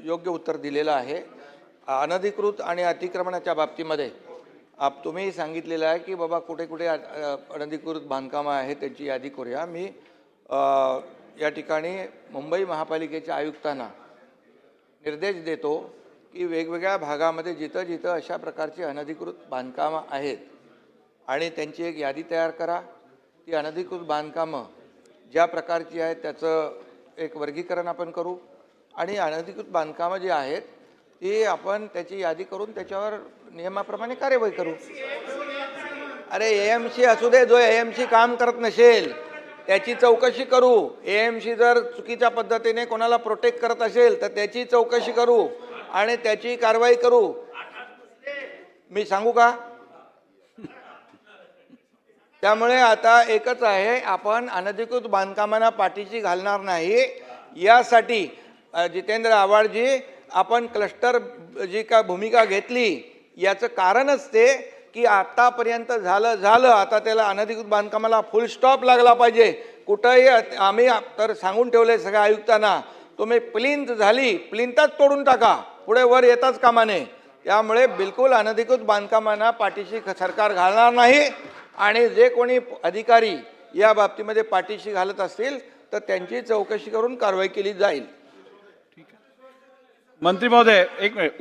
योग्य उत्तर दिलेलं आहे। अनधिकृत आणि अतिक्रमणाच्या बाबतीमध्ये तुम्ही सांगितलेलं आहे की बाबा कुठे कुठे अनधिकृत बांधकामं आहेत त्यांची यादी करूया। मी या ठिकाणी मुंबई महापालिकेच्या आयुक्तांना निर्देश देतो की वेगवेगळ्या भागामध्ये जिथं जिथं अशा प्रकारची अनधिकृत बांधकामं आहेत आणि त्यांची एक यादी तयार करा। ती अनधिकृत बांधकामं ज्या प्रकारची आहेत त्याचं एक वर्गीकरण आपण करू आणि अनधिकृत बांधकामं जी आहेत ती आपण त्याची यादी करून त्याच्यावर नियमाप्रमाणे कार्यवाही करू। अरे एएमसी असू दे, जो एएमसी काम करत नसेल त्याची चौकशी करू। एएमसी जर चुकीच्या पद्धतीने कोणाला प्रोटेक्ट करत असेल तर त्याची चौकशी करू आणि त्याची कारवाई करू। मी सांगू का? त्यामुळे आता एकच आहे, आपण अनधिकृत बांधकामांना पाठीशी घालणार नाही। यासाठी जितेंद्र आव्हाडजी आपण क्लस्टर जी का भूमिका घेतली याचं कारणच ते की आतापर्यंत झालं आता त्याला अनधिकृत बांधकामाला फुल स्टॉप लागला पाहिजे। कुठंही आम्ही तर सांगून ठेवले सगळ्या आयुक्तांना, तुम्ही प्लिंथ झाली प्लिंथच तोडून टाका, पुढे वर येताच कामा नये। त्यामुळे बिलकुल अनधिकृत बांधकामांना पाठीशी सरकार घालणार नाही आणि जे कोणी अधिकारी या बाबतीमध्ये पाठीशी घालत असतील तर त्यांची चौकशी करून कारवाई केली जाईल। मंत्री महोदय एक मिनिट।